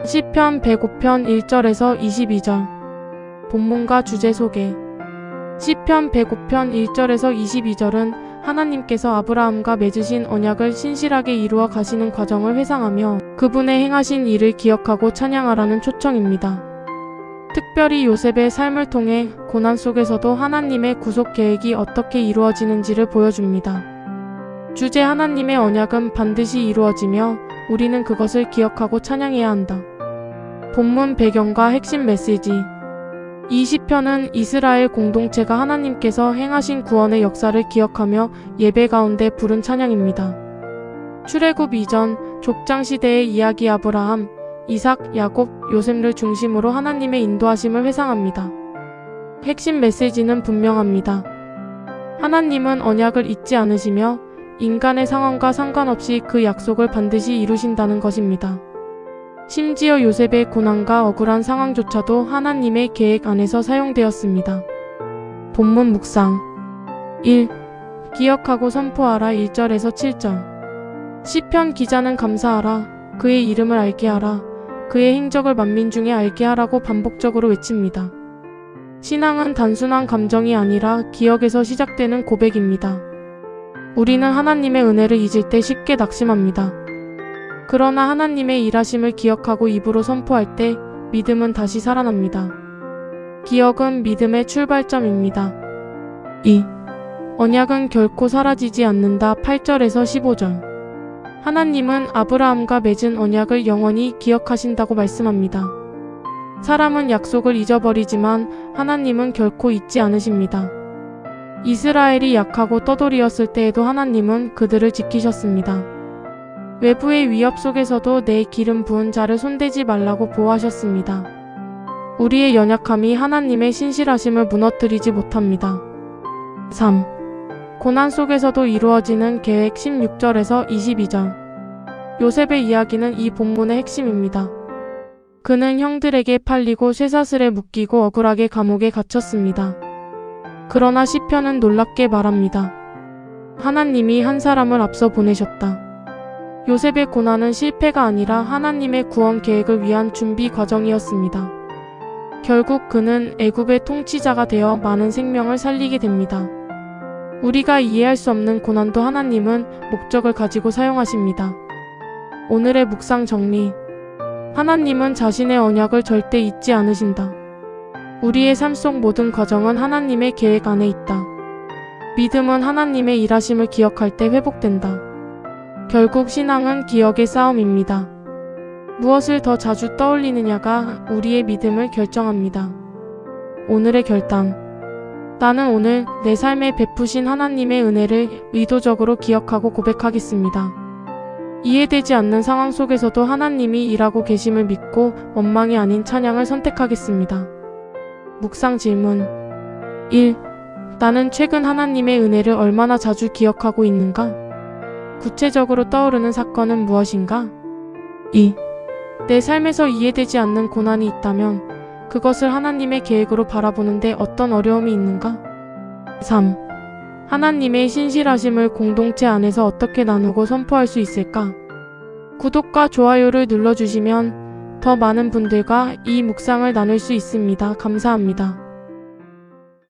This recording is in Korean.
시편 105편 1절에서 22절. 본문과 주제 소개. 시편 105편 1절에서 22절은 하나님께서 아브라함과 맺으신 언약을 신실하게 이루어 가시는 과정을 회상하며 그분의 행하신 일을 기억하고 찬양하라는 초청입니다. 특별히 요셉의 삶을 통해 고난 속에서도 하나님의 구속 계획이 어떻게 이루어지는지를 보여줍니다. 주제 하나님의 언약은 반드시 이루어지며 우리는 그것을 기억하고 찬양해야 한다. 본문 배경과 핵심 메시지. 이 시편은 이스라엘 공동체가 하나님께서 행하신 구원의 역사를 기억하며 예배 가운데 부른 찬양입니다. 출애굽 이전 족장시대의 이야기 아브라함, 이삭, 야곱, 요셉을 중심으로 하나님의 인도하심을 회상합니다. 핵심 메시지는 분명합니다. 하나님은 언약을 잊지 않으시며 인간의 상황과 상관없이 그 약속을 반드시 이루신다는 것입니다. 심지어 요셉의 고난과 억울한 상황조차도 하나님의 계획 안에서 사용되었습니다. 본문 묵상. 1. 기억하고 선포하라 1절에서 7절. 시편 기자는 감사하라, 그의 이름을 알게 하라, 그의 행적을 만민 중에 알게 하라고 반복적으로 외칩니다. 신앙은 단순한 감정이 아니라 기억에서 시작되는 고백입니다. 우리는 하나님의 은혜를 잊을 때 쉽게 낙심합니다. 그러나 하나님의 일하심을 기억하고 입으로 선포할 때 믿음은 다시 살아납니다. 기억은 믿음의 출발점입니다. 2. 언약은 결코 사라지지 않는다 8절에서 15절. 하나님은 아브라함과 맺은 언약을 영원히 기억하신다고 말씀합니다. 사람은 약속을 잊어버리지만 하나님은 결코 잊지 않으십니다. 이스라엘이 약하고 떠돌이었을 때에도 하나님은 그들을 지키셨습니다. 외부의 위협 속에서도 내 기름 부은 자를 손대지 말라고 보호하셨습니다. 우리의 연약함이 하나님의 신실하심을 무너뜨리지 못합니다. 3. 고난 속에서도 이루어지는 계획 16절에서 22절. 요셉의 이야기는 이 본문의 핵심입니다. 그는 형들에게 팔리고 쇠사슬에 묶이고 억울하게 감옥에 갇혔습니다. 그러나 시편은 놀랍게 말합니다. 하나님이 한 사람을 앞서 보내셨다. 요셉의 고난은 실패가 아니라 하나님의 구원 계획을 위한 준비 과정이었습니다. 결국 그는 애굽의 통치자가 되어 많은 생명을 살리게 됩니다. 우리가 이해할 수 없는 고난도 하나님은 목적을 가지고 사용하십니다. 오늘의 묵상 정리. 하나님은 자신의 언약을 절대 잊지 않으신다. 우리의 삶 속 모든 과정은 하나님의 계획 안에 있다. 믿음은 하나님의 일하심을 기억할 때 회복된다. 결국 신앙은 기억의 싸움입니다. 무엇을 더 자주 떠올리느냐가 우리의 믿음을 결정합니다. 오늘의 결단. 나는 오늘 내 삶에 베푸신 하나님의 은혜를 의도적으로 기억하고 고백하겠습니다. 이해되지 않는 상황 속에서도 하나님이 일하고 계심을 믿고 원망이 아닌 찬양을 선택하겠습니다. 묵상 질문. 1. 나는 최근 하나님의 은혜를 얼마나 자주 기억하고 있는가? 구체적으로 떠오르는 사건은 무엇인가? 2. 내 삶에서 이해되지 않는 고난이 있다면 그것을 하나님의 계획으로 바라보는데 어떤 어려움이 있는가? 3. 하나님의 신실하심을 공동체 안에서 어떻게 나누고 선포할 수 있을까? 구독과 좋아요를 눌러주시면 더 많은 분들과 이 묵상을 나눌 수 있습니다. 감사합니다.